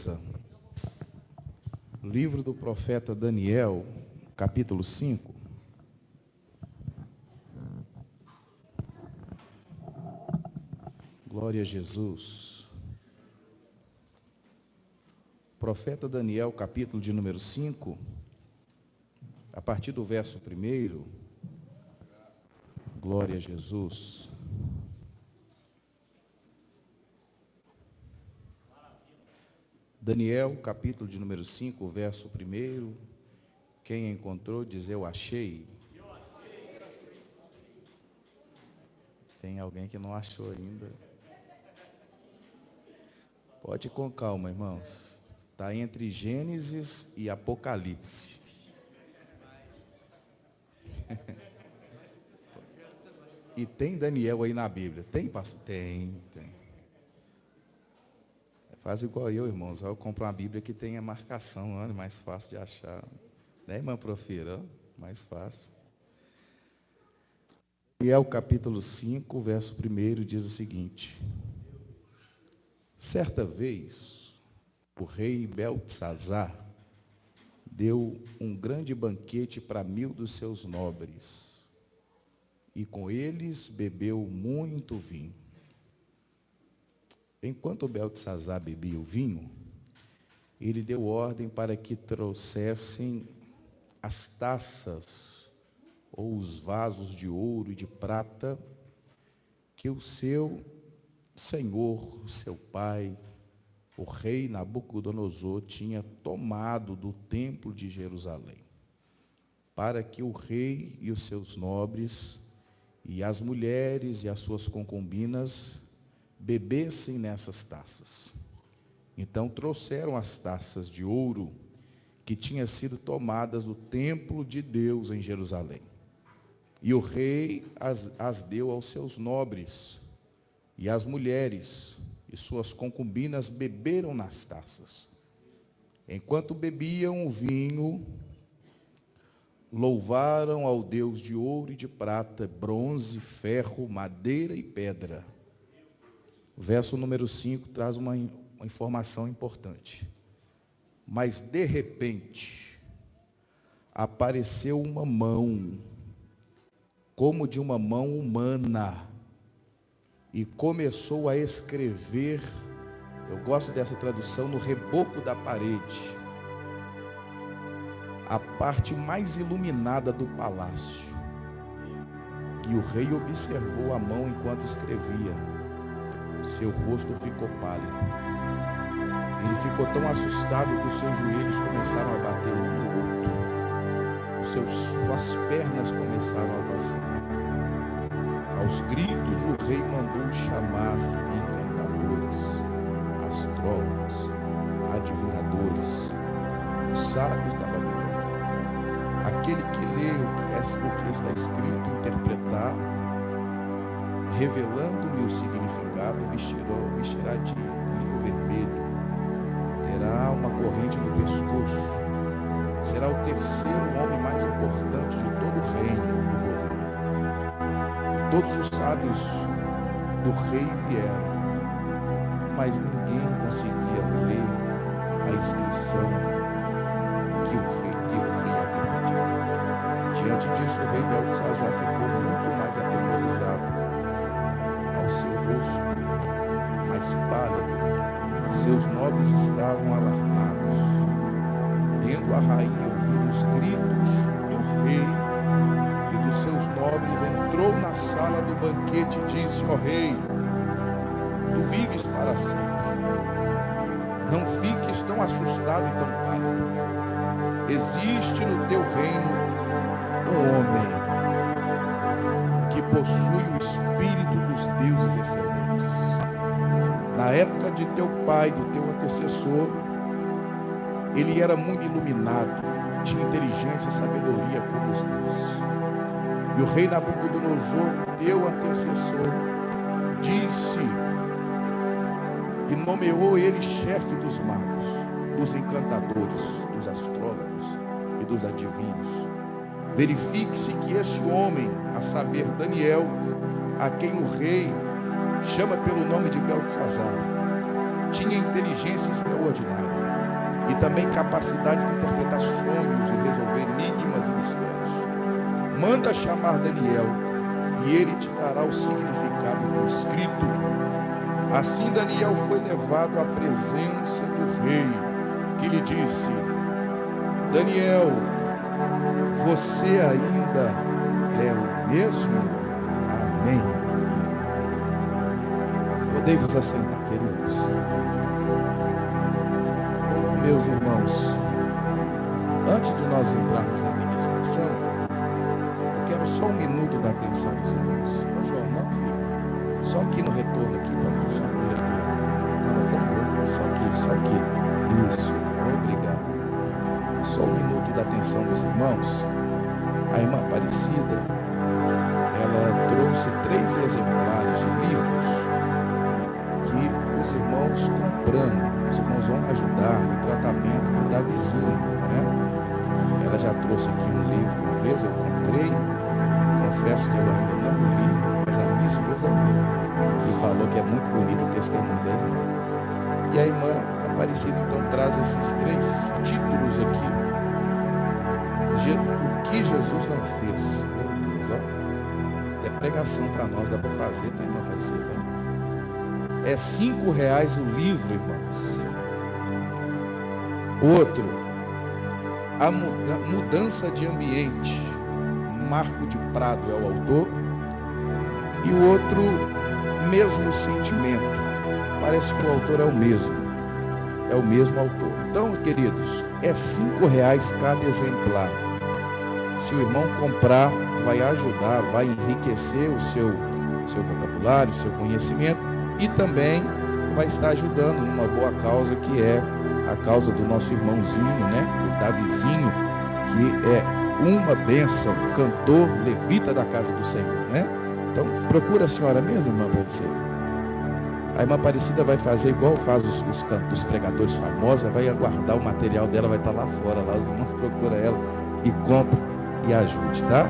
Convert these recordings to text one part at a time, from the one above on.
força. Livro do profeta Daniel, capítulo 5. Glória a Jesus. Profeta Daniel, capítulo de número 5, a partir do verso 1. Glória a Jesus. Daniel, capítulo de número 5, verso 1. Quem encontrou, diz: eu achei. Tem alguém que não achou ainda? Pode ir com calma, irmãos. Está entre Gênesis e Apocalipse. E tem Daniel aí na Bíblia? Tem, pastor? Tem. Faz igual eu, irmãos. Eu compro uma Bíblia que tem a marcação, olha, mais fácil de achar. Né, irmã Profira? Mais fácil. Daniel, capítulo 5, verso 1, diz o seguinte: certa vez, o rei Beltesazar deu um grande banquete para 1000 dos seus nobres, e com eles bebeu muito vinho. Enquanto Beltesazar bebia o vinho, ele deu ordem para que trouxessem as taças ou os vasos de ouro e de prata que o seu senhor, o seu pai, o rei Nabucodonosor tinha tomado do templo de Jerusalém, para que o rei e os seus nobres e as mulheres e as suas concubinas bebessem nessas taças. Então trouxeram as taças de ouro que tinham sido tomadas do templo de Deus em Jerusalém. E o rei as deu aos seus nobres, e as mulheres e suas concubinas beberam nas taças. Enquanto bebiam o vinho, louvaram ao Deus de ouro e de prata, bronze, ferro, madeira e pedra. O verso número 5 traz uma informação importante. Mas de repente, apareceu uma mão, como de uma mão humana, e começou a escrever, eu gosto dessa tradução, no reboco da parede, a parte mais iluminada do palácio. E o rei observou a mão enquanto escrevia. Seu rosto ficou pálido. Ele ficou tão assustado que os seus joelhos começaram a bater um no outro. Suas pernas começaram a vacilar. Aos gritos, o rei mandou chamar encantadores, astrólogos, adivinhadores, os sábios da Babilônia. Aquele que lê o que está escrito, interpretar, revelando-me o significado, vestirá de linho vermelho, terá uma corrente no pescoço, será o terceiro homem mais importante de todo o reino do governo. Todos os sábios do rei vieram, mas ninguém conseguia ler a inscrição que o rei havia pedido. Diante disso, o rei Beltesazar ficou muito mais atemorizado. Ao seu rosto mais pálido, seus nobres estavam alarmados. Tendo a rainha ouvido os gritos do rei e dos seus nobres, entrou na sala do banquete e disse: ó rei, tu vives para sempre. Não fiques tão assustado e tão pálido. Existe no teu reino um homem que possui o espírito dos deuses excelentes. Na época de teu pai, do teu antecessor, ele era muito iluminado, tinha inteligência e sabedoria como os deuses. E o rei Nabucodonosor, teu antecessor, disse e nomeou ele chefe dos magos, dos encantadores, dos astrólogos e dos adivinhos. Verifique-se que esse homem, a saber Daniel, a quem o rei chama pelo nome de Beltesazar, tinha inteligência extraordinária. e também capacidade de interpretar sonhos e resolver enigmas e mistérios. Manda chamar Daniel e ele te dará o significado do escrito. Assim Daniel foi levado à presença do rei, que lhe disse: Daniel, você ainda é o mesmo? Amém. Podei-vos assentar, queridos. Oh, meus irmãos, antes de nós entrarmos na ministração, eu quero só um minuto da atenção dos irmãos. Ô João, não, filho. Só aqui no retorno, aqui, para só no retorno. Só aqui. Isso, obrigado. Só um minuto da atenção dos irmãos. A irmã Aparecida, ela trouxe 3 exemplares de livros que os irmãos comprando, os irmãos vão ajudar no tratamento do Davizinho, né? Ela já trouxe aqui um livro uma vez, eu comprei, confesso que eu ainda não li, mas a minha esposa leu, e falou que é muito bonito o testemunho da irmã. E a irmã Aparecida então traz esses 3 títulos aqui. O que Jesus não fez. Meu Deus, ó. Tem pregação para nós, dá para fazer, tá, irmã Aparecida? É R$5 o livro, irmãos. Outro, a mudança de ambiente. Marco de Prado é o autor. E o outro, mesmo sentimento. Parece que o autor é o mesmo. É o mesmo autor. Então, queridos, é R$5 cada exemplar. Se o irmão comprar, vai ajudar, vai enriquecer o seu vocabulário, o seu conhecimento, e também vai estar ajudando numa boa causa, que é a causa do nosso irmãozinho, né? O Davizinho, que é uma bênção, cantor levita da casa do Senhor, né? Então, procura a senhora mesmo, irmã Aparecida. A irmã Aparecida vai fazer igual faz os pregadores famosos, vai aguardar o material dela, vai estar lá fora, lá os irmãos procuram ela e compram e ajude, tá?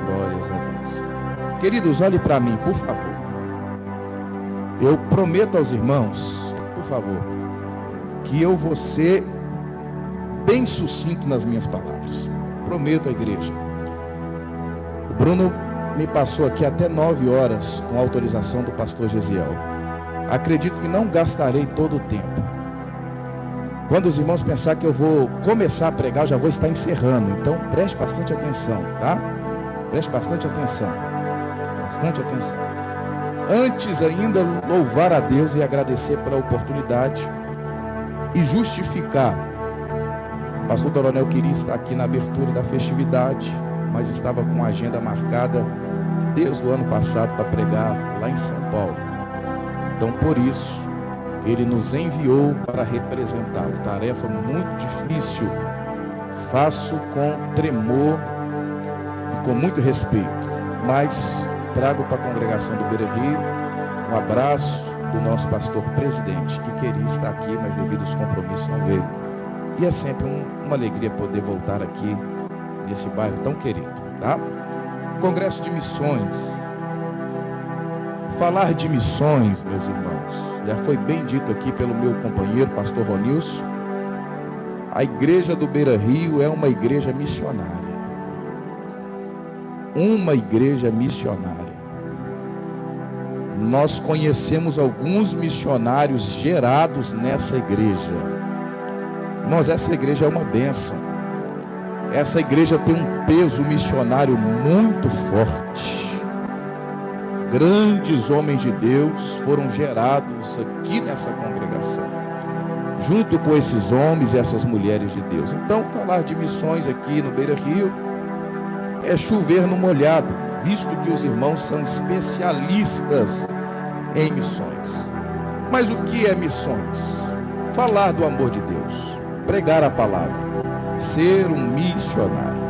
Glórias a Deus. Queridos, olhe para mim, por favor. Eu prometo aos irmãos, por favor, que eu vou ser bem sucinto nas minhas palavras. Prometo à igreja. O Bruno me passou aqui até 9 horas com autorização do pastor Gesiel. Acredito que não gastarei todo o tempo. Quando os irmãos pensar que eu vou começar a pregar, eu já vou estar encerrando. Então preste bastante atenção, tá? Preste bastante atenção. Bastante atenção. Antes ainda, louvar a Deus e agradecer pela oportunidade e justificar. O pastor Doronel queria estar aqui na abertura da festividade, mas estava com a agenda marcada desde o ano passado para pregar lá em São Paulo. Então, por isso, ele nos enviou para representá-lo. Tarefa muito difícil. Faço com tremor e com muito respeito. Mas trago para a congregação do Beira Rio um abraço do nosso pastor presidente, que queria estar aqui, mas devido aos compromissos não veio. E é sempre uma alegria poder voltar aqui nesse bairro tão querido, tá? Congresso de Missões. Falar de missões, meus irmãos, já foi bem dito aqui pelo meu companheiro, pastor Ronilson. A igreja do Beira Rio é uma igreja missionária. Uma igreja missionária. Nós conhecemos alguns missionários gerados nessa igreja. Irmãos, essa igreja é uma bênção. Essa igreja tem um peso missionário muito forte. Grandes homens de Deus foram gerados aqui nessa congregação, junto com esses homens e essas mulheres de Deus. Então, falar de missões aqui no Beira Rio é chover no molhado, visto que os irmãos são especialistas em missões. Mas o que é missões? Falar do amor de Deus, pregar a palavra, ser um missionário.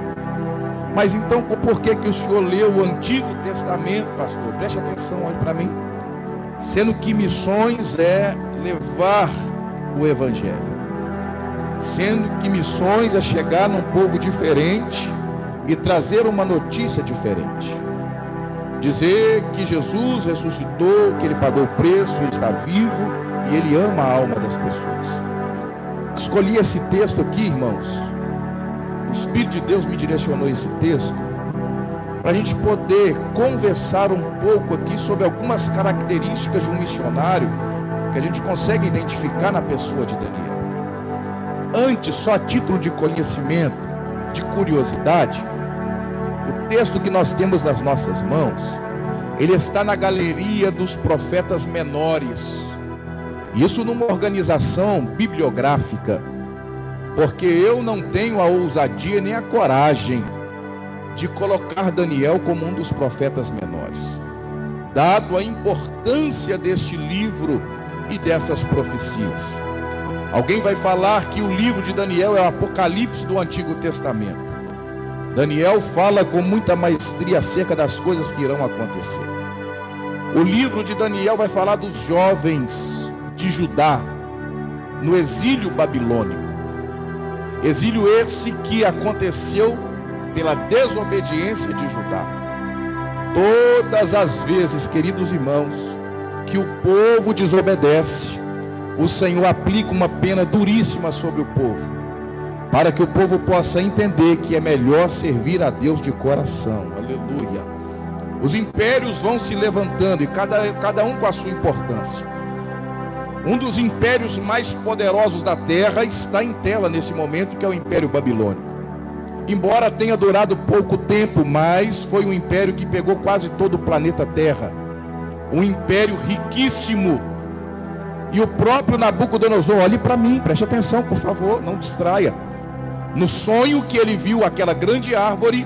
Mas então, por que o senhor leu o Antigo Testamento, pastor? Preste atenção, olhe para mim. Sendo que missões é levar o Evangelho. Sendo que missões é chegar num povo diferente e trazer uma notícia diferente. Dizer que Jesus ressuscitou, que Ele pagou o preço, Ele está vivo e Ele ama a alma das pessoas. escolhi esse texto aqui, irmãos. O Espírito de Deus me direcionou esse texto para a gente poder conversar um pouco aqui sobre algumas características de um missionário que a gente consegue identificar na pessoa de Daniel. Antes, só a título de conhecimento, de curiosidade, o texto que nós temos nas nossas mãos, ele está na galeria dos profetas menores. Isso numa organização bibliográfica, porque eu não tenho a ousadia nem a coragem de colocar Daniel como um dos profetas menores, dado a importância deste livro e dessas profecias. Alguém vai falar que o livro de Daniel é o Apocalipse do Antigo Testamento. Daniel fala com muita maestria acerca das coisas que irão acontecer. O livro de Daniel vai falar dos jovens de Judá no exílio babilônico. Exílio esse que aconteceu pela desobediência de Judá. Todas as vezes, queridos irmãos, que o povo desobedece, o Senhor aplica uma pena duríssima sobre o povo, para que o povo possa entender que é melhor servir a Deus de coração. Aleluia. Os impérios vão se levantando e cada um com a sua importância. Um dos impérios mais poderosos da terra está em tela nesse momento, que é o Império Babilônico. Embora tenha durado pouco tempo, mas foi um império que pegou quase todo o planeta Terra. Um império riquíssimo. E o próprio Nabucodonosor, olhe para mim, preste atenção, por favor, não distraia. No sonho que ele viu aquela grande árvore,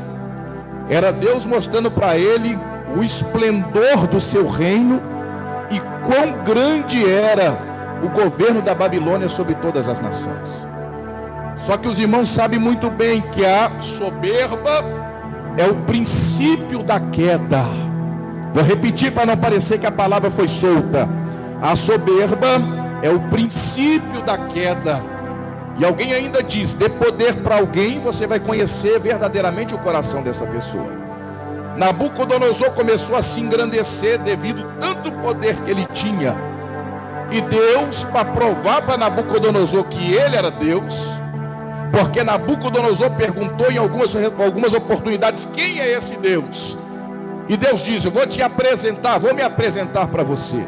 era Deus mostrando para ele o esplendor do seu reino e quão grande era o governo da Babilônia sobre todas as nações. Só que os irmãos sabem muito bem que a soberba é o princípio da queda. Vou repetir para não parecer que a palavra foi solta. A soberba é o princípio da queda. E alguém ainda diz: dê poder para alguém, você vai conhecer verdadeiramente o coração dessa pessoa. Nabucodonosor começou a se engrandecer devido ao tanto poder que ele tinha. E Deus, para provar para Nabucodonosor que ele era Deus, porque Nabucodonosor perguntou em algumas oportunidades: quem é esse Deus? E Deus diz: eu vou me apresentar para você.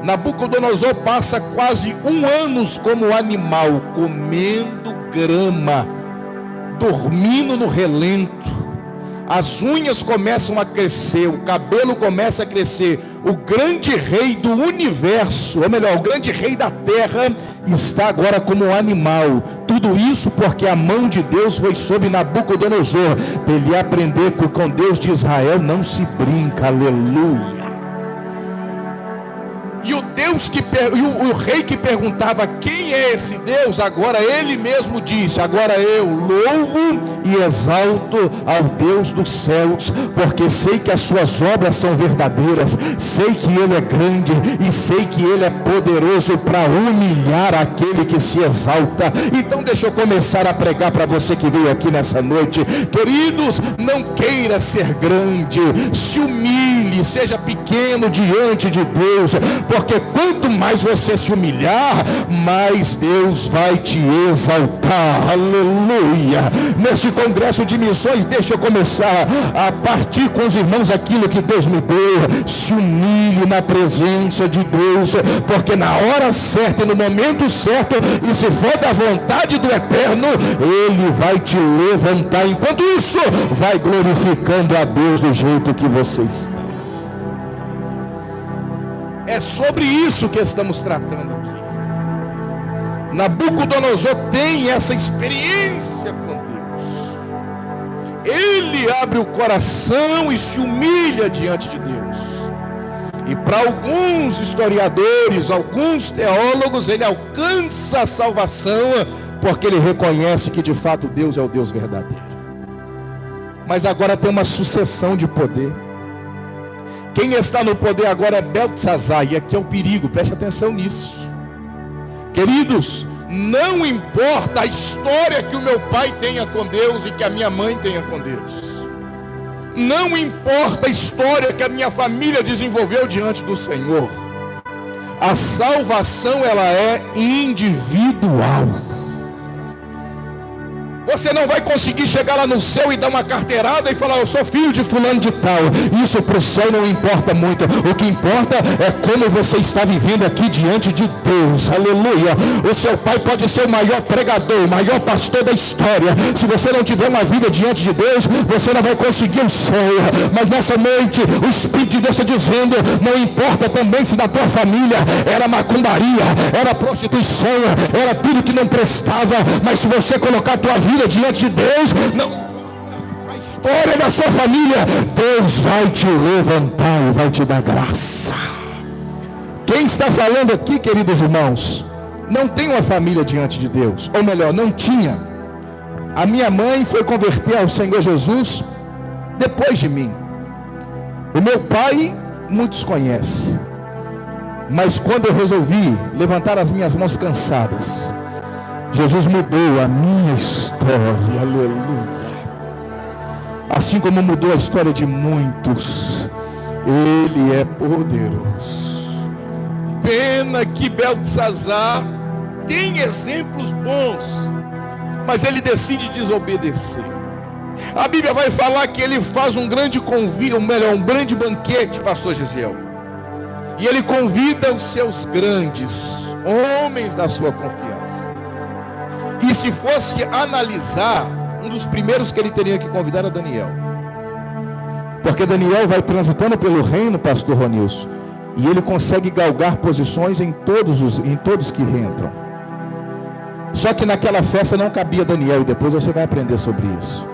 Nabucodonosor passa quase 1 ano como animal, comendo grama, dormindo no relento. As unhas começam a crescer, o cabelo começa a crescer. O grande rei do universo, ou melhor, o grande rei da terra, está agora como um animal. Tudo isso porque a mão de Deus foi sobre Nabucodonosor, para ele aprender que com Deus de Israel não se brinca. Aleluia. E o rei que perguntava quem é esse Deus, agora ele mesmo disse: agora eu louvo e exalto ao Deus dos céus, porque sei que as suas obras são verdadeiras, sei que ele é grande e sei que ele é poderoso para humilhar aquele que se exalta. Então deixa eu começar a pregar para você que veio aqui nessa noite. Queridos, não queira ser grande, se humilhe, seja pequeno diante de Deus, porque quanto mais você se humilhar, mais Deus vai te exaltar. Aleluia. Nesse congresso de missões, deixa eu começar a partir com os irmãos aquilo que Deus me deu. Se humilhe na presença de Deus, porque na hora certa e no momento certo, e se for da vontade do Eterno, Ele vai te levantar. Enquanto isso, vai glorificando a Deus do jeito que você está. É sobre isso que estamos tratando aqui. Nabucodonosor tem essa experiência com Deus. Ele abre o coração e se humilha diante de Deus. E para alguns historiadores, alguns teólogos, ele alcança a salvação, porque ele reconhece que de fato Deus é o Deus verdadeiro. Mas agora tem uma sucessão de poder. Quem está no poder agora é Beltesazar, e aqui é o perigo, preste atenção nisso. Queridos, não importa a história que o meu pai tenha com Deus e que a minha mãe tenha com Deus. Não importa a história que a minha família desenvolveu diante do Senhor. A salvação, ela é individual. Você não vai conseguir chegar lá no céu e dar uma carteirada e falar: eu sou filho de fulano de tal. Isso para o céu não importa muito. O que importa é como você está vivendo aqui diante de Deus. Aleluia. O seu pai pode ser o maior pregador, o maior pastor da história. Se você não tiver uma vida diante de Deus, você não vai conseguir o céu. Mas nessa noite o Espírito de Deus está dizendo: não importa também se na tua família era macumbaria, era prostituição, era tudo que não prestava. Mas se você colocar a tua vida diante de Deus, não, a história da sua família, Deus vai te levantar e vai te dar graça. Quem está falando aqui, queridos irmãos, não tem uma família diante de Deus, ou melhor, não tinha. A minha mãe foi converter ao Senhor Jesus depois de mim. O meu pai, muitos conhecem, mas quando eu resolvi levantar as minhas mãos cansadas, Jesus mudou a minha história, aleluia. Assim como mudou a história de muitos, Ele é poderoso. Pena que Beltesazar tem exemplos bons, mas ele decide desobedecer. A Bíblia vai falar que ele faz um grande convite, ou melhor, um grande banquete, pastor Gisiel. E ele convida os seus grandes homens da sua confiança. E se fosse analisar, um dos primeiros que ele teria que convidar era Daniel. Porque Daniel vai transitando pelo reino, pastor Ronilson, e ele consegue galgar posições em todos que entram. Só que naquela festa não cabia Daniel, e depois você vai aprender sobre isso.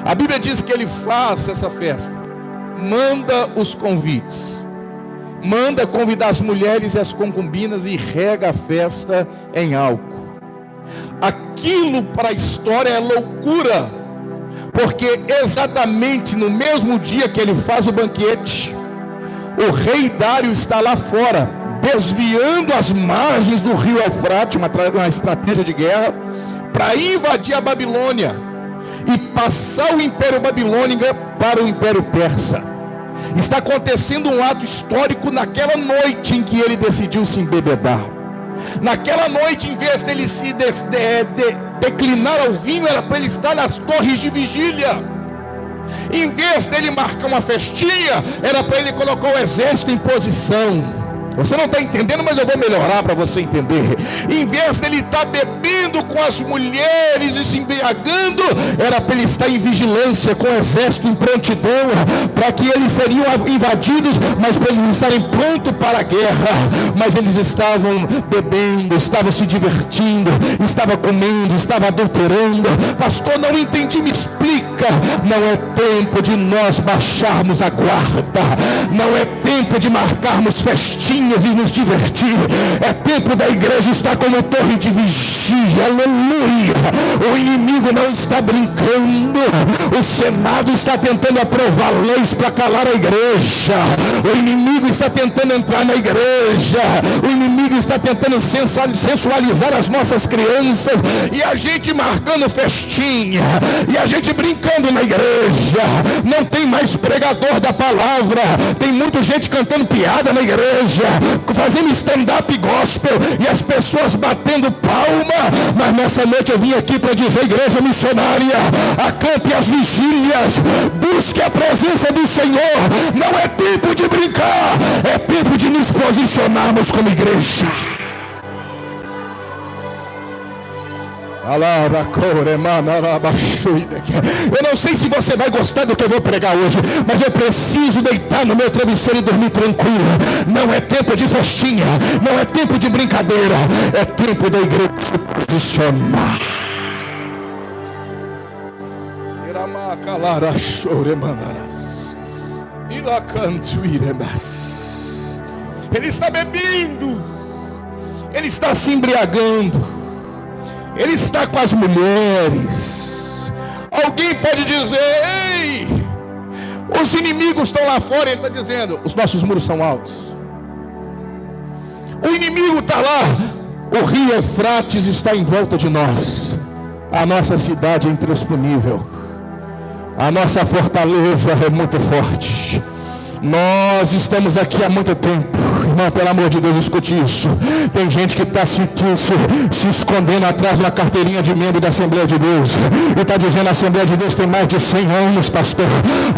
A Bíblia diz que ele faz essa festa, manda os convites, manda convidar as mulheres e as concubinas e rega a festa em álcool. Aquilo para a história é loucura, porque exatamente no mesmo dia que ele faz o banquete, o rei Dário está lá fora, desviando as margens do rio Eufrates, uma estratégia de guerra, para invadir a Babilônia e passar o Império Babilônico para o Império Persa. Está acontecendo um ato histórico naquela noite em que ele decidiu se embebedar. Naquela noite, em vez dele se declinar ao vinho, era para ele estar nas torres de vigília. Em vez dele marcar uma festinha, era para ele colocar o exército em posição. Você não está entendendo, mas eu vou melhorar para você entender. Em vez dele estar bebendo com as mulheres e se embriagando, era para ele estar em vigilância com o exército em prontidão, para que eles seriam invadidos, mas para eles estarem prontos para a guerra. Mas eles estavam bebendo, estavam se divertindo, estavam comendo, estavam adulterando. Pastor, não entendi, me explica. Não é tempo de nós baixarmos a guarda, não é tempo de marcarmos festinhas e nos divertir. É tempo da igreja estar como torre de vigia. Aleluia. O inimigo não está brincando. O Senado está tentando aprovar leis para calar a igreja. O inimigo está tentando entrar na igreja. O inimigo está tentando sensualizar as nossas crianças, e a gente marcando festinha, e a gente brincando na igreja. Não tem mais pregador da palavra, tem muita gente cantando piada na igreja, fazendo stand-up gospel, e as pessoas batendo palma. Mas nessa noite eu vim aqui para dizer: igreja missionária, acampe as vigílias, busque a presença do Senhor. Não é tempo de brincar, é tempo de nos posicionarmos como igreja. Eu não sei se você vai gostar do que eu vou pregar hoje, mas eu preciso deitar no meu travesseiro e dormir tranquilo. Não é tempo de festinha, não é tempo de brincadeira, é tempo da igreja se posicionar. Ele está bebendo, ele está se embriagando, ele está com as mulheres. Alguém pode dizer: ei, os inimigos estão lá fora. Ele está dizendo: os nossos muros são altos. O inimigo está lá. O rio Eufrates está em volta de nós. A nossa cidade é intransponível. A nossa fortaleza é muito forte. Nós estamos aqui há muito tempo. Irmão, pelo amor de Deus, escute isso. Tem gente que está se escondendo atrás de uma carteirinha de membro da Assembleia de Deus e está dizendo: a Assembleia de Deus tem mais de 100 anos, pastor.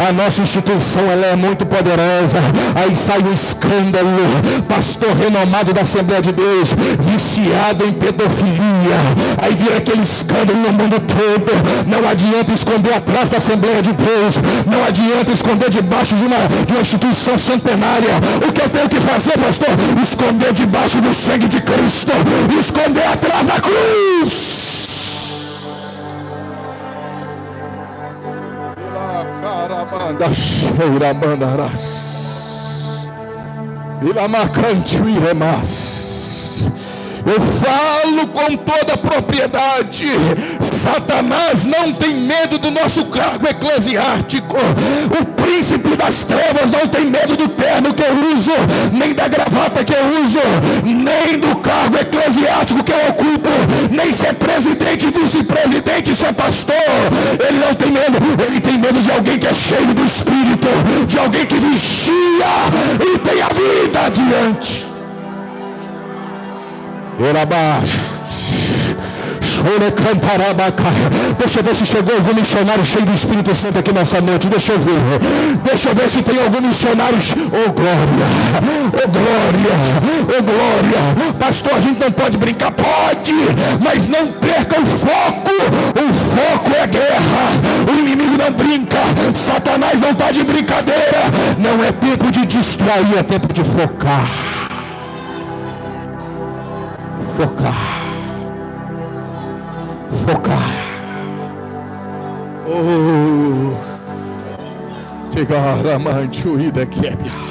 A nossa instituição, ela é muito poderosa. Aí sai um escândalo: pastor renomado da Assembleia de Deus viciado em pedofilia. Aí vira aquele escândalo no mundo todo. Não adianta esconder atrás da Assembleia de Deus, não adianta esconder debaixo de uma instituição centenária. O que eu tenho que fazer, pastor? Esconder debaixo do sangue de Cristo, esconder atrás da cruz. Caramanda cheira mandarás, vila macante iremas. Eu falo com toda a propriedade: Satanás não tem medo do nosso cargo eclesiástico. O príncipe das trevas não tem medo do terno que eu uso, nem da gravata que eu uso, nem do cargo eclesiástico que eu ocupo, nem ser presidente, vice-presidente, ser pastor. Ele não tem medo. Ele tem medo de alguém que é cheio do Espírito, de alguém que vigia e tem a vida adiante. Deixa eu ver se chegou algum missionário cheio do Espírito Santo aqui nessa noite. Deixa eu ver se tem algum missionário. Oh glória, oh glória, oh glória. Pastor, a gente não pode brincar. Pode, mas não perca o foco. O foco é guerra. O inimigo não brinca. Satanás não está de brincadeira. Não é tempo de distrair, é tempo de focar. Focar. Oh, chegar a manchuída quebra.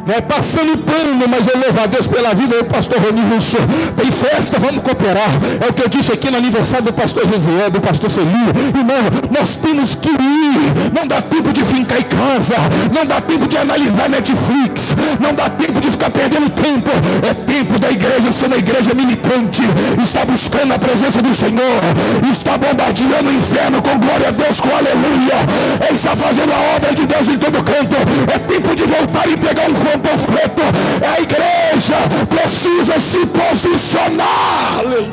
Não é passando pano, mas eu louvo a Deus pela vida do pastor Ronilson. Tem festa, vamos cooperar. É o que eu disse aqui no aniversário do pastor José, do pastor Celio. Irmão, nós temos que ir. Não dá tempo de ficar em casa. Não dá tempo de analisar Netflix. Não dá tempo de ficar perdendo tempo. É tempo da igreja ser uma igreja militante. Está buscando a presença do Senhor. Está bombardeando o inferno com glória a Deus, com aleluia. Está fazendo a obra de Deus em todo canto. É tempo de voltar e pegar um panfleto. A igreja precisa se posicionar. Aleluia.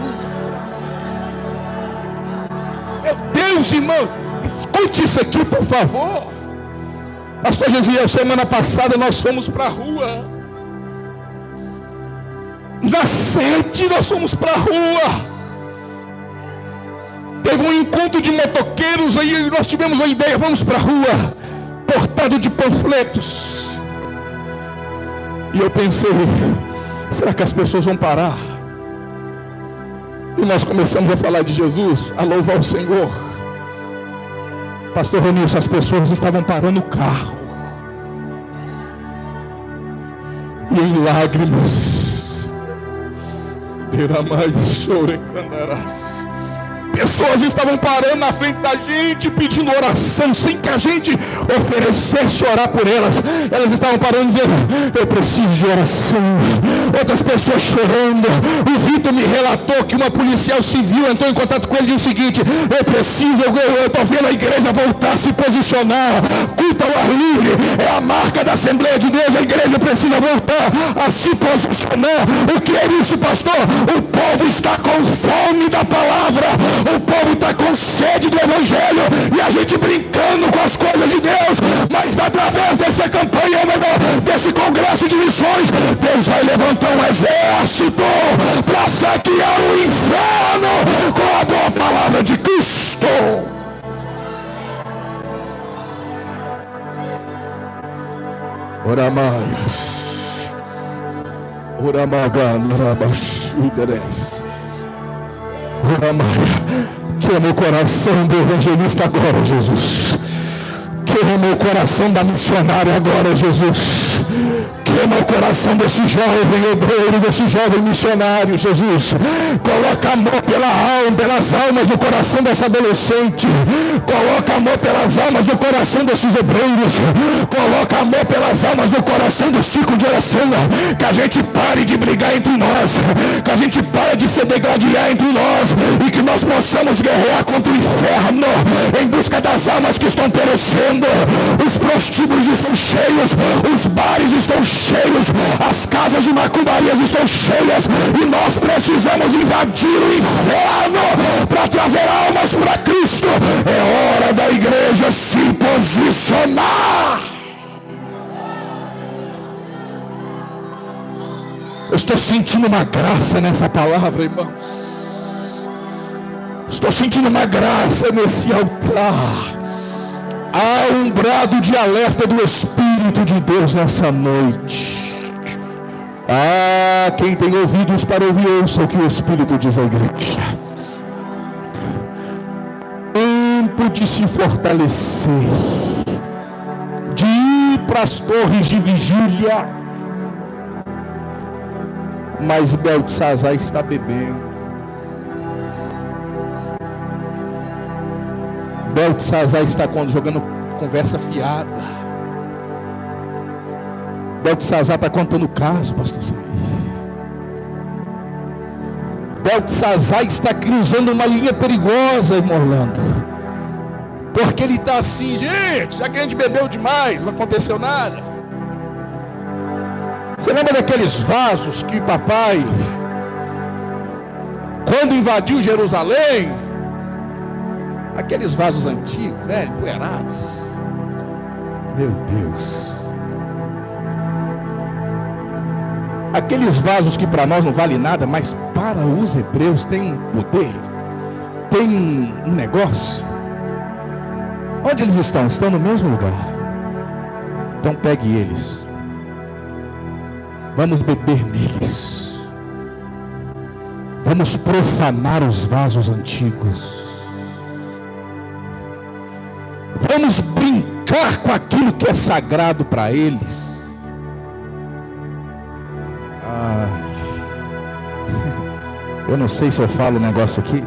Meu Deus, irmão, escute isso aqui, por favor. Pastor Gesiel, semana passada nós fomos para a rua. Na sede nós fomos para a rua. Teve um encontro de motoqueiros aí, nós tivemos a ideia: vamos para a rua, portado de panfletos. E eu pensei: será que as pessoas vão parar? E nós começamos a falar de Jesus, a louvar o Senhor. Pastor Ronilson, as pessoas estavam parando o carro e em lágrimas. Pessoas estavam parando na frente da gente, pedindo oração, sem que a gente oferecesse orar por elas. Elas estavam parando dizendo: eu preciso de oração. Outras pessoas chorando. O Vitor me relatou que uma policial civil entrou em contato com ele e disse o seguinte: eu estou vendo a igreja voltar a se posicionar. Culto ao ar livre é a marca da Assembleia de Deus. A igreja precisa voltar a se posicionar. O que é isso, pastor? O povo está com fome da palavra. O povo está com sede do Evangelho. E a gente brincando com as coisas de Deus. Mas através dessa campanha, desse congresso de missões, Deus vai levantar um exército para saquear o inferno com a boa palavra de Cristo. Queima o coração do evangelista agora, Jesus. Queima o coração da missionária agora, Jesus. Queima o coração desse jovem obreiro, desse jovem missionário, Jesus. Coloca amor pela alma, pelas almas no coração dessa adolescente. Coloca amor pelas almas no coração desses obreiros. Coloca amor pelas almas no coração do ciclo de oração. Que a gente pare de brigar entre nós. Que a gente pare de se degladiar entre nós. E que nós possamos guerrear contra o inferno, em busca das almas que estão perecendo. Os prostíbulos estão cheios, os bares estão cheios, as casas de macumbarias estão cheias, e nós precisamos invadir o inferno para trazer almas para Cristo. É hora da igreja se posicionar. Eu estou sentindo uma graça nessa palavra, irmãos. Estou sentindo uma graça nesse altar. Há um brado de alerta do Espírito de Deus nessa noite. Quem tem ouvidos para ouvir, ouça o que o Espírito diz à igreja. Tempo de se fortalecer, de ir para as torres de vigília. Mas Beltesazar está bebendo. Beltesazar está jogando conversa fiada. Beltesazar está contando caso, pastor Celi. Beltesazar está cruzando uma linha perigosa, irmão Orlando. Porque ele está assim, gente, já que a gente bebeu demais, não aconteceu nada. Você lembra daqueles vasos que papai, quando invadiu Jerusalém, aqueles vasos antigos, velho, empoeirados? Meu Deus. Aqueles vasos que para nós não valem nada, mas para os hebreus tem poder, tem um negócio. Onde eles estão? Estão no mesmo lugar. Então pegue eles. Vamos beber neles. Vamos profanar os vasos antigos. Vamos brincar com aquilo que é sagrado para eles. Eu não sei se eu falo um negócio aqui.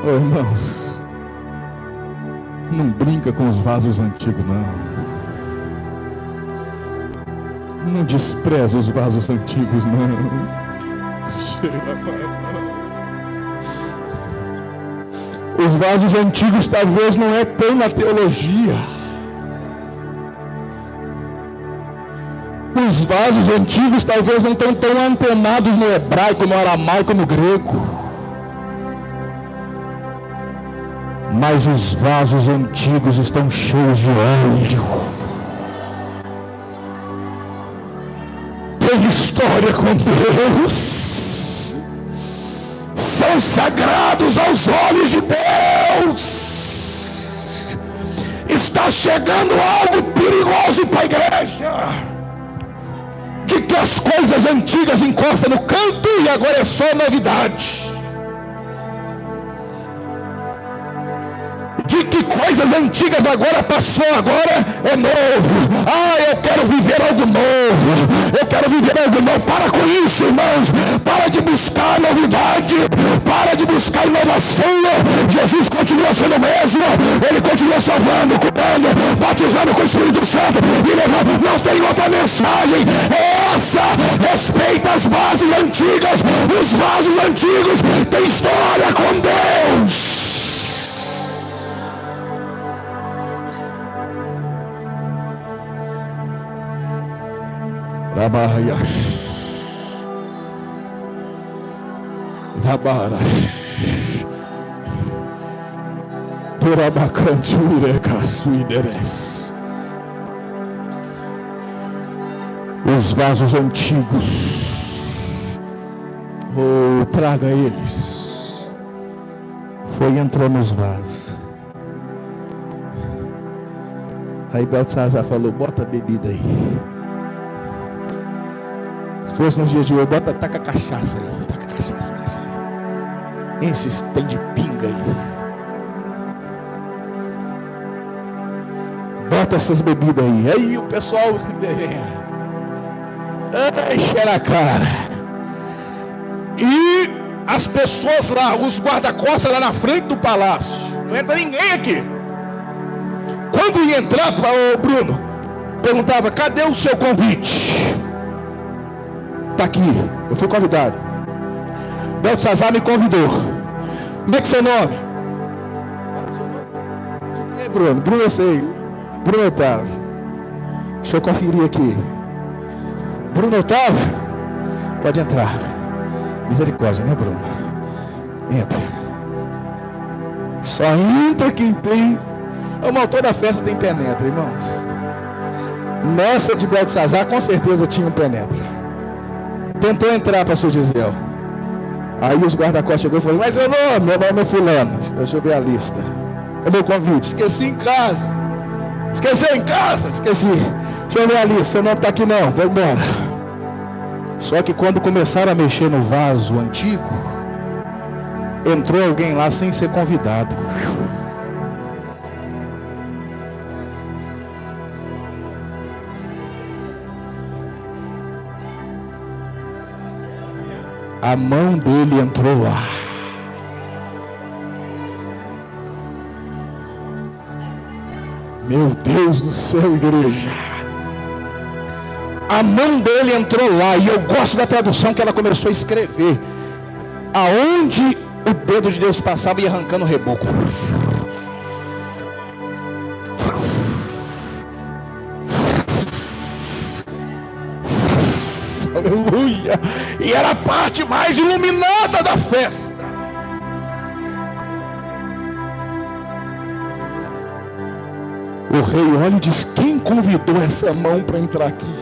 Irmãos, não brinca com os vasos antigos, não. Não despreza os vasos antigos, não. Os vasos antigos talvez não é tão na teologia. Os vasos antigos talvez não estão tão antenados no hebraico, no aramaico, no grego. Mas os vasos antigos estão cheios de óleo. Tem história com Deus. São sagrados aos olhos de Deus. Está chegando algo perigoso para a igreja. De que as coisas antigas encostam no canto e agora é só novidade. De que coisas antigas agora passou, agora é novo. Eu quero viver algo novo. Eu quero viver algo novo. Para com isso, irmãos. Para de buscar novidade. Para de buscar inovação. Jesus continua sendo o mesmo. Ele continua salvando, curando, batizando com o Espírito Santo e levando. Não tem outra mensagem. É essa. Respeita as bases antigas. Os vasos antigos têm história com Deus. Os vasos antigos, traga eles. Foi entrando nos vasos. Aí Beltesazar falou: bota a bebida aí. Se fosse nos dias de hoje, taca cachaça aí. Taca cachaça. Esses tem de pinga aí. Bota essas bebidas aí. Aí o pessoal enche a cara. E as pessoas lá, os guarda-costas lá na frente do palácio. Não entra ninguém aqui. Quando ia entrar, Bruno, perguntava: cadê o seu convite? Está aqui, eu fui convidado. Beltesazar me convidou. Como é que é seu nome? Bruno, Bruno eu sei. Bruno Otávio. Deixa eu conferir aqui. Bruno Otávio, pode entrar. Misericórdia, né, Bruno? Entra. Só entra quem tem. Irmão, toda festa tem penetra, irmãos. Nessa de Beltesazar, com certeza tinha um penetra. Tentou entrar, pastor Gisel. Aí os guarda-costas chegou e falou: mas meu nome é fulano. Deixa eu ver a lista. É meu convite. Esqueci em casa. Esqueceu em casa? Esqueci. Deixa eu ver a lista. Seu nome está aqui não. Vamos embora. Só que quando começaram a mexer no vaso antigo, entrou alguém lá sem ser convidado. A mão dele entrou lá. Meu Deus do céu, igreja. A mão dele entrou lá. E eu gosto da tradução que ela começou a escrever. Aonde o dedo de Deus passava, ia arrancando o reboco. Aleluia. E era a parte mais iluminada da festa. O rei olha e diz: quem convidou essa mão para entrar aqui?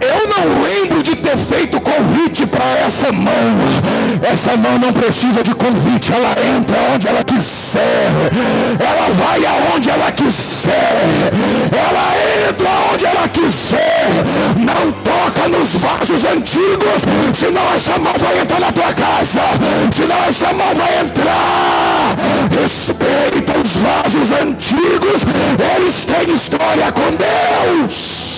Eu não lembro de ter feito convite para essa mão. Essa mão não precisa de convite. Ela entra onde ela quiser. Ela vai aonde ela quiser. Ela entra onde ela quiser. Não toca nos vasos antigos, senão essa mão vai entrar na tua casa. Senão essa mão vai entrar. Respeita os vasos antigos. Eles têm história com Deus.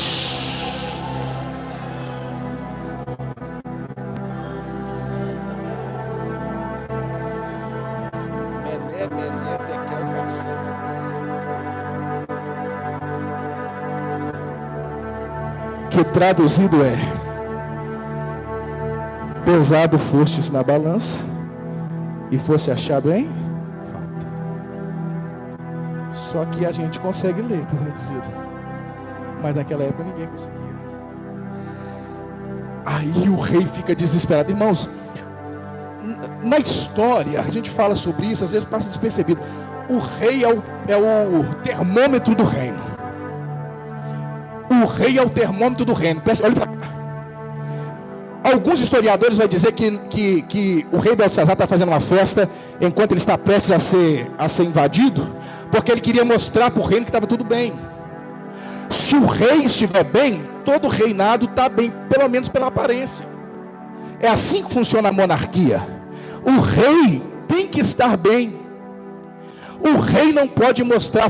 Que traduzido é: pesado fostes na balança e fosse achado em falta. Só que a gente consegue ler, está traduzido, mas naquela época ninguém conseguia. Aí o rei fica desesperado. Irmãos, na história a gente fala sobre isso, às vezes passa despercebido. O rei é o termômetro do reino. O rei é o termômetro do reino. Olha para cá. Alguns historiadores vão dizer que o rei Beltesazar está fazendo uma festa enquanto ele está prestes a ser invadido, porque ele queria mostrar para o reino que estava tudo bem. Se o rei estiver bem, todo o reinado está bem, pelo menos pela aparência. É assim que funciona a monarquia. O rei tem que estar bem. O rei não pode mostrar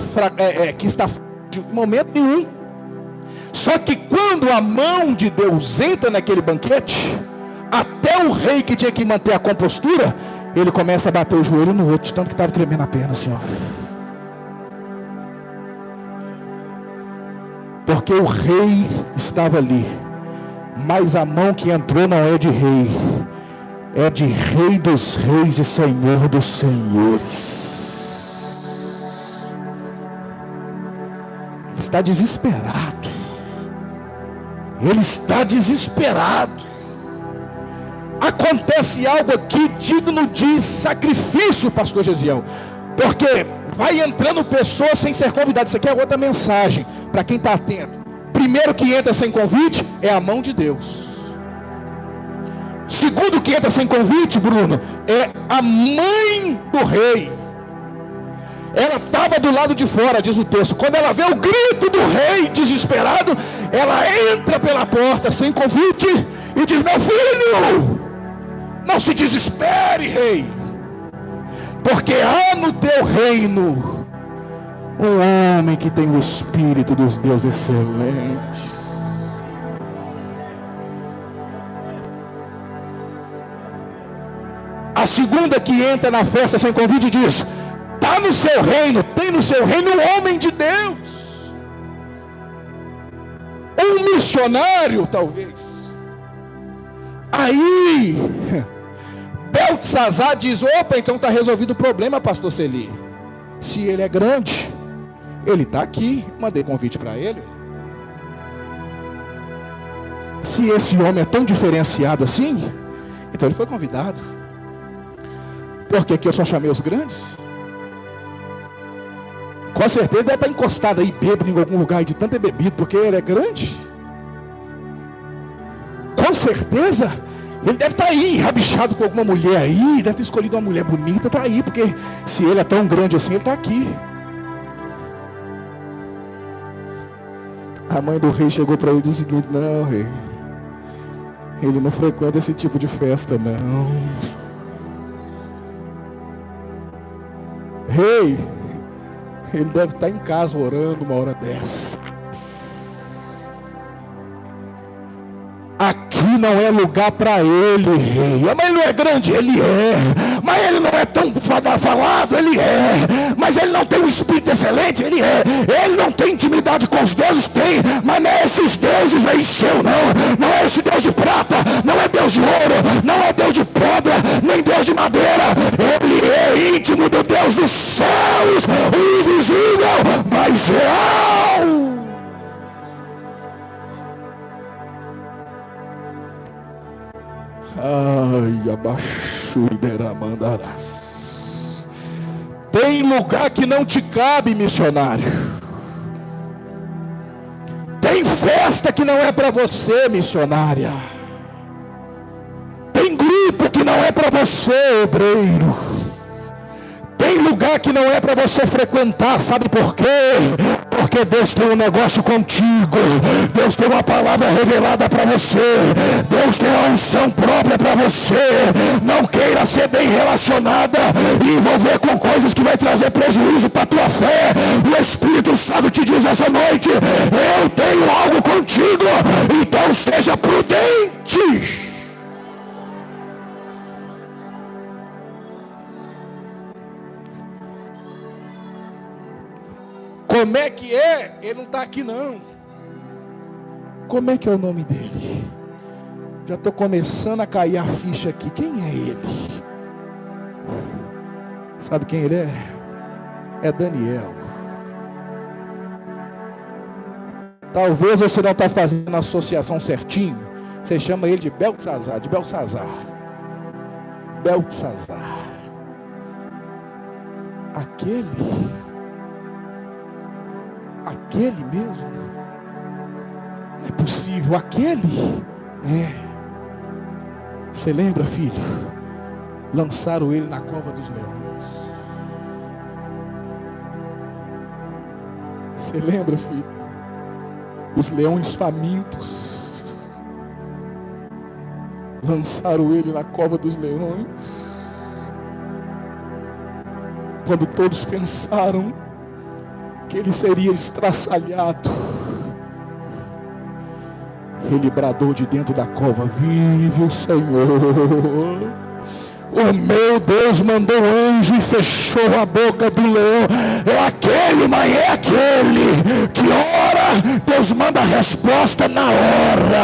que está de momento nenhum. Só que quando a mão de Deus entra naquele banquete, até o rei que tinha que manter a compostura, ele começa a bater o joelho no outro, tanto que estava tremendo a perna assim, ó. Porque o rei estava ali, mas a mão que entrou não é de rei, é de Rei dos Reis e Senhor dos Senhores. Ele está desesperado. Ele está desesperado. Acontece algo aqui digno de sacrifício, pastor Gesiel, porque vai entrando pessoas sem ser convidadas. Isso aqui é outra mensagem para quem está atento. Primeiro que entra sem convite é a mão de Deus. Segundo que entra sem convite, Bruno, é a mãe do rei. Ela estava do lado de fora, diz o texto. Quando ela vê o grito do rei desesperado, ela entra pela porta sem convite e diz: meu filho, não se desespere, rei, porque há no teu reino um homem que tem o espírito dos deuses excelentes. A segunda que entra na festa sem convite diz: está no seu reino, tem no seu reino um homem de Deus. Um missionário, talvez. Aí, Beltesazar diz: opa, então está resolvido o problema, pastor Celi. Se ele é grande, ele está aqui, mandei convite para ele. Se esse homem é tão diferenciado assim, então ele foi convidado. Porque aqui eu só chamei os grandes. Com certeza deve estar encostado aí, bêbado em algum lugar de tanto bebido, porque ele é grande. Com certeza ele deve estar aí, rabichado com alguma mulher aí, deve ter escolhido uma mulher bonita, está aí, porque se ele é tão grande assim, ele está aqui. A mãe do rei chegou para ele e disse o seguinte: não, rei, ele não frequenta esse tipo de festa, não. Rei, ele deve estar em casa orando uma hora dessa. Aqui não é lugar para ele, rei. Mas ele não é grande, ele é. Mas ele não é tão falado, ele é. Mas ele não tem um espírito excelente, ele é. Ele não tem intimidade com os deuses, tem. Mas não é esses deuses aí seu, não. Não é esse Deus de prata, não é Deus de ouro, não é Deus de pedra, nem Deus de madeira. Ele é íntimo do Deus dos céus, o invisível, mas real. Ai, abaixo e deramandarás. Tem lugar que não te cabe, missionário. Tem festa que não é para você, missionária. Tem grupo que não é para você, obreiro. Tem lugar que não é para você frequentar, sabe por quê? Porque Deus tem um negócio contigo. Deus tem uma palavra revelada para você. Deus tem uma unção própria para você. Não queira ser bem relacionada e envolver com coisas que vai trazer prejuízo para a tua fé. O Espírito Santo te diz essa noite: eu tenho algo contigo, então seja prudente. Como é que é? Ele não está aqui não. Como é que é o nome dele? Já estou começando a cair a ficha aqui. Quem é ele? Sabe quem ele é? É Daniel. Talvez você não está fazendo a associação certinho. Você chama ele de Beltesazar. Beltesazar. Aquele mesmo? Não é possível, aquele? É. Você lembra, filho? Lançaram ele na cova dos leões. Você lembra, filho? Os leões famintos lançaram ele na cova dos leões. Quando todos pensaram que ele seria estraçalhado, ele bradou de dentro da cova: vive o Senhor. O meu Deus mandou um anjo e fechou a boca do leão. É aquele, mas é aquele que ora, Deus manda a resposta na hora.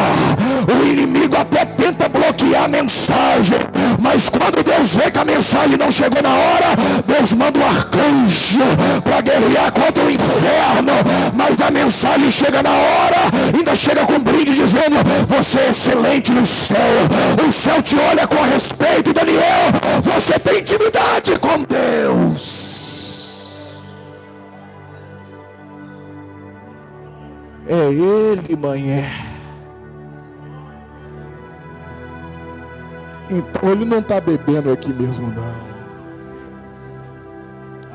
O inimigo até tenta bloquear a mensagem, mas quando Deus vê que a mensagem não chegou na hora, Deus manda um arcanjo para guerrear contra o inferno. Mas a mensagem chega na hora, ainda chega com um brinde dizendo: você é excelente no céu. O céu te olha com respeito, Daniel. Você tem intimidade com Deus. É ele, mãe. Então ele não está bebendo aqui mesmo, não.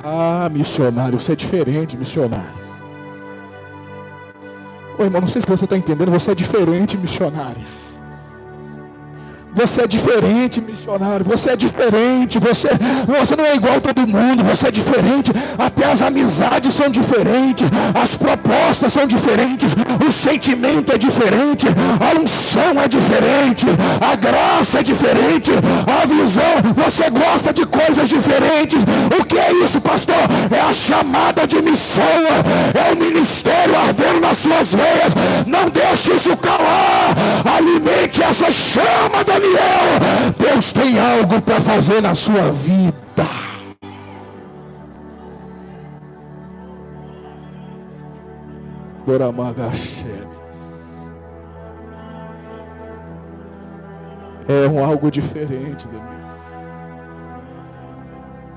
Ah, missionário, você é diferente, missionário. Ô irmão, não sei se você está entendendo, você é diferente, missionário. Você é diferente, missionário. Você é diferente. Você não é igual a todo mundo. Você é diferente. Até as amizades são diferentes. As propostas são diferentes. O sentimento é diferente. A unção é diferente. A graça é diferente. A visão. Você gosta de coisas diferentes. O que é isso, pastor? É a chamada de missão. É o ministério ardendo nas suas veias. Não deixe isso calar. Alimente essa chama, Daniel. Deus tem algo para fazer na sua vida. É algo diferente, Daniel.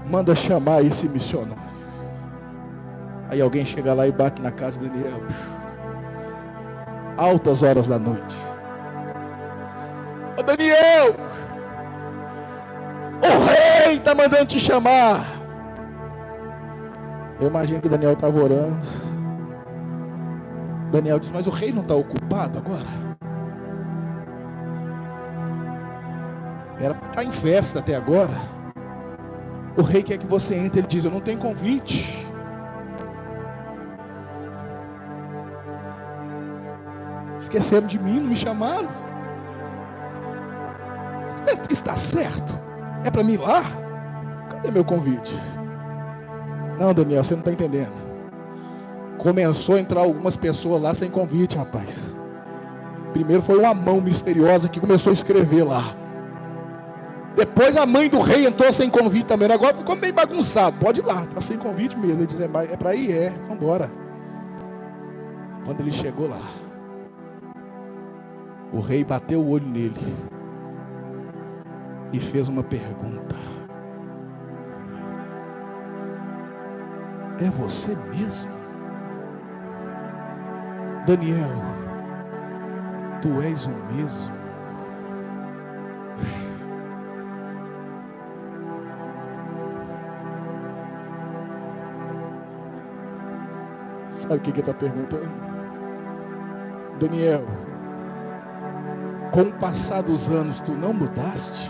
Manda chamar esse missionário. Aí alguém chega lá e bate na casa de Daniel. Altas horas da noite. Ô Daniel, o rei está mandando te chamar. Eu imagino que Daniel estava orando. Daniel disse, mas o rei não está ocupado agora? Era para estar em festa até agora. O rei quer que você entre. Ele diz, eu não tenho convite. Esqueceram de mim, não me chamaram. Está certo? É para mim ir lá? Cadê meu convite? Não, Daniel, você não está entendendo. Começou a entrar algumas pessoas lá sem convite, rapaz. Primeiro foi uma mão misteriosa que começou a escrever lá. Depois a mãe do rei entrou sem convite também. Agora ficou meio bagunçado. Pode ir lá, está sem convite mesmo. Ele diz, é para ir? É, vamos embora. Quando ele chegou lá, o rei bateu o olho nele e fez uma pergunta. É você mesmo? Daniel, tu és o mesmo? Sabe o que ele está perguntando? Daniel, com o passar dos anos, tu não mudaste?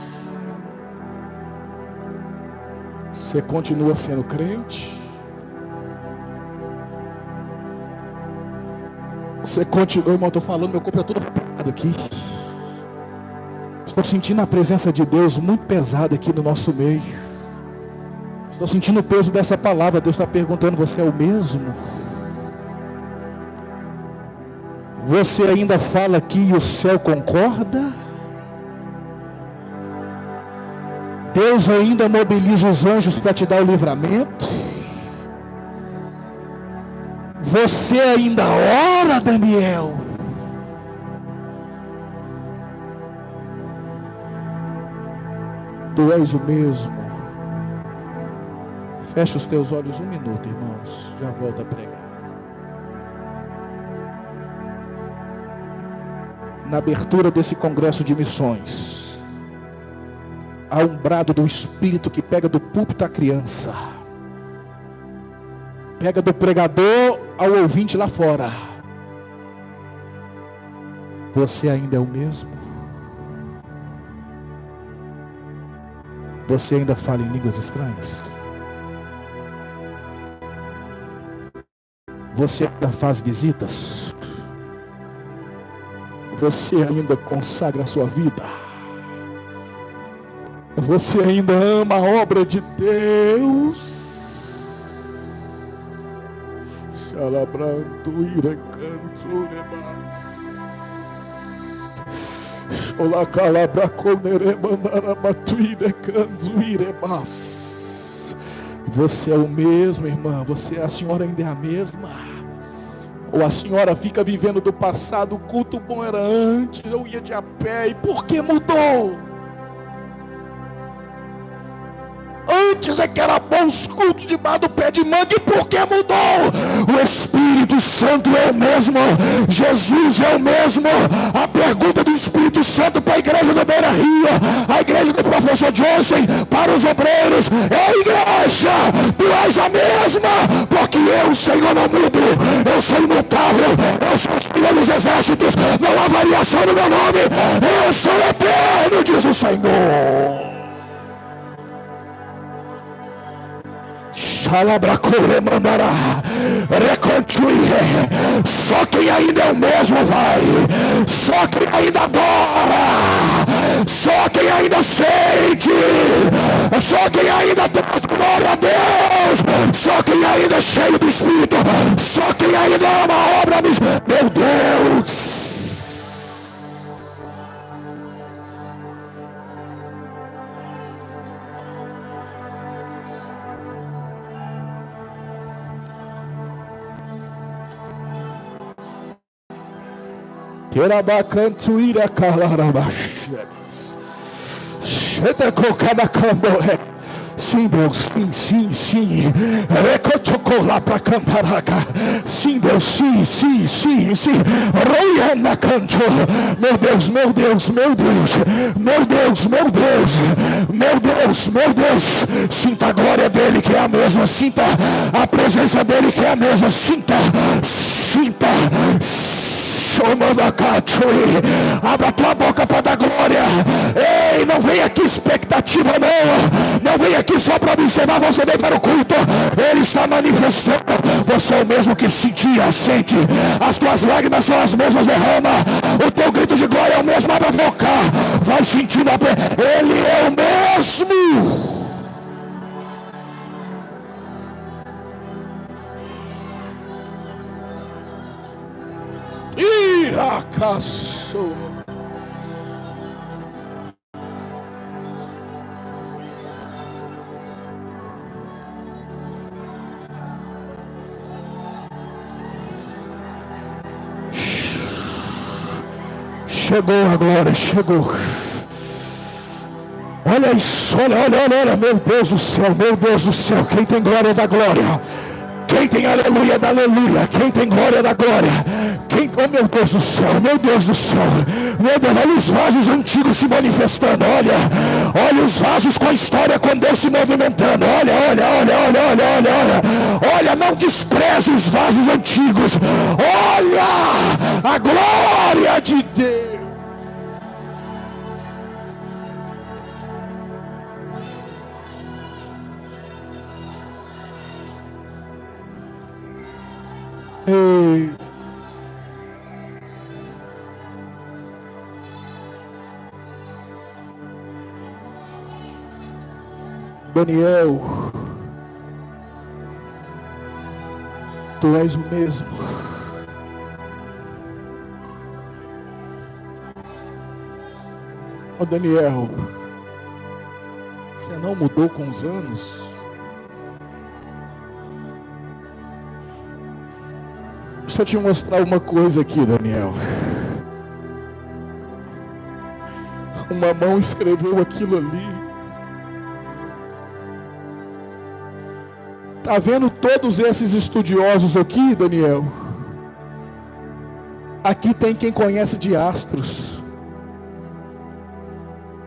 Você continua sendo crente? Você continua, irmão, estou falando, meu corpo é todo apagado aqui. Estou sentindo a presença de Deus muito pesada aqui no nosso meio. Estou sentindo o peso dessa palavra. Deus está perguntando, você é o mesmo? Você ainda fala aqui e o céu concorda? Deus ainda mobiliza os anjos para te dar o livramento? Você ainda ora, Daniel? Tu és o mesmo. Fecha os teus olhos um minuto, irmãos. Já volto a pregar. Na abertura desse congresso de missões, há um brado do Espírito que pega do púlpito à criança, pega do pregador ao ouvinte lá fora. Você ainda é o mesmo? Você ainda fala em línguas estranhas? Você ainda faz visitas? Você ainda consagra a sua vida? Você ainda ama a obra de Deus? Xalabranto iracanto rebas. Xolacalabra coneremandaramatu iracanto irebas. Você é o mesmo, irmã? A senhora ainda é a mesma? Ou a senhora fica vivendo do passado? O culto bom era antes, eu ia de a pé, e por que mudou? Antes é que era bom os cultos debaixo do pé de manga, e por que mudou? O Espírito Santo é o mesmo, Jesus é o mesmo. A pergunta do Espírito Santo para a igreja do Beira Rio, a igreja do professor Johnson, para os obreiros: é a igreja, tu és a mesma, porque eu, Senhor, não mudo, eu sou imutável, eu sou o Senhor dos exércitos, não há variação no meu nome, eu sou eterno. reino, diz o Senhor. Só quem ainda é o mesmo vai, só quem ainda adora, só quem ainda sente, só quem ainda traz glória a Deus, só quem ainda é cheio do Espírito, só quem ainda ama a obra mesmo. Meu Deus, Querabacantuira calarabaxeres. Xetecocabacamboré. Sim, Deus, sim, sim. Recotocolá para Camparaca. Sim, Deus, sim. Roiana canto. Meu Deus. Sinta a glória dele que é a mesma. Sinta a presença dele que é a mesma. Sinta. Abra tua boca para dar glória. Ei, não vem aqui expectativa não vem aqui só para observar, você vem para o culto. Ele está manifestando. Você é o mesmo que sentia, sente. As tuas lágrimas são as mesmas, derrama. O teu grito de glória é o mesmo, abre a boca. Vai sentindo ele é o mesmo. Acaso chegou a glória, chegou. Olha isso, olha, meu Deus do céu, quem tem glória da glória, quem tem aleluia da aleluia, quem tem glória da glória, oh meu Deus do céu, meu Deus, olha os vasos antigos se manifestando, olha os vasos com a história, com Deus se movimentando, olha, não despreze os vasos antigos, olha a glória de Deus. Ei, Daniel, tu és o mesmo. Ó Daniel, você não mudou com os anos? Deixa eu te mostrar uma coisa aqui, Daniel. Uma mão escreveu aquilo ali. Está vendo todos esses estudiosos aqui, Daniel? Aqui tem quem conhece de astros.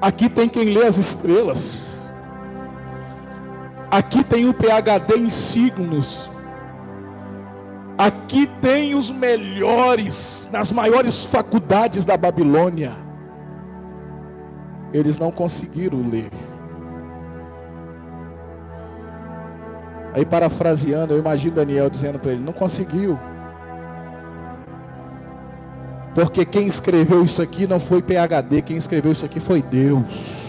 Aqui tem quem lê as estrelas. Aqui tem o PhD em signos. Aqui tem os melhores, nas maiores faculdades da Babilônia. Eles não conseguiram ler. Aí, parafraseando, eu imagino Daniel dizendo para ele: não conseguiu. Porque quem escreveu isso aqui não foi PhD, quem escreveu isso aqui foi Deus.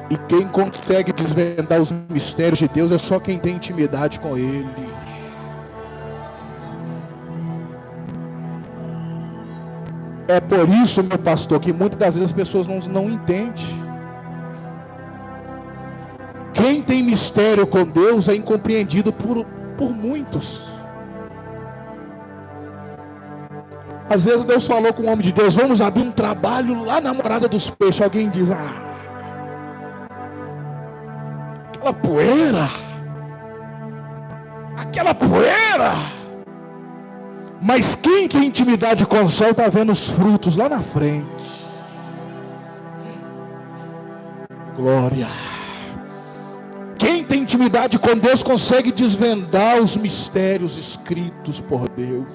E quem consegue desvendar os mistérios de Deus é só quem tem intimidade com Ele. É por isso, meu pastor, que muitas das vezes as pessoas não entendem. Quem tem mistério com Deus é incompreendido por muitos. Às vezes Deus falou com o homem de Deus: vamos abrir um trabalho lá na Morada dos Peixes. Alguém diz: aquela poeira. Mas quem tem intimidade com o sol está vendo os frutos lá na frente. Glória. Quem tem tem intimidade com Deus consegue desvendar os mistérios escritos por Deus.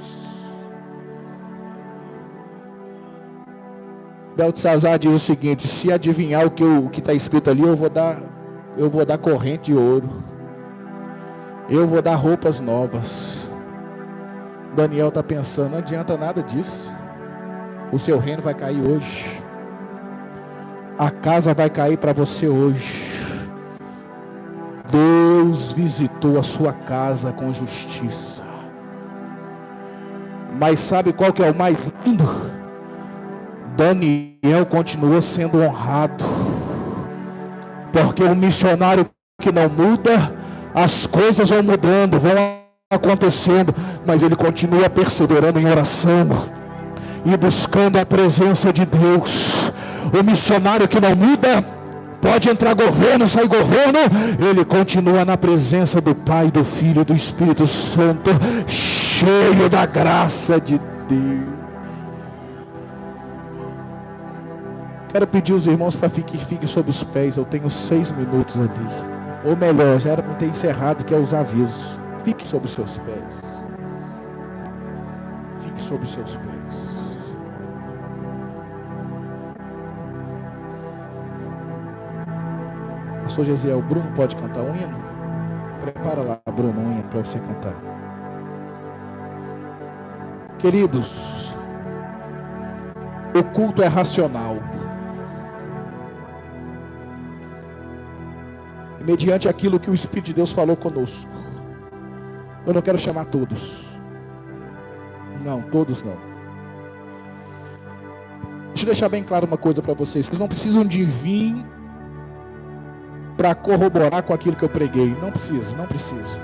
Beltesazar diz o seguinte: se adivinhar o que está escrito ali, eu vou dar corrente de ouro, eu vou dar roupas novas. Daniel está pensando: não adianta nada disso, o seu reino vai cair hoje, a casa vai cair para você hoje. Deus visitou a sua casa com justiça. Mas sabe qual que é o mais lindo? Daniel continuou sendo honrado, porque o missionário que não muda, as coisas vão mudando, vão acontecendo, mas ele continua perseverando em oração e buscando a presença de Deus. O missionário que não muda, pode entrar governo, sair governo, ele continua na presença do Pai, do Filho e do Espírito Santo, cheio da graça de Deus. Quero pedir os irmãos para que fiquem sobre os pés. Eu tenho 6 minutos ali, ou melhor, já era para ter encerrado, que é os avisos. Fique sobre os seus pés. Fique sobre os seus pés. Pastor Gesiel, o Bruno pode cantar um hino? Prepara lá, Bruno, um hino para você cantar. Queridos, o culto é racional. Mediante aquilo que o Espírito de Deus falou conosco. Eu não quero chamar todos. Não, todos não. Deixa eu deixar bem claro uma coisa para vocês. Vocês não precisam de vir para corroborar com aquilo que eu preguei. Não precisa, não precisa.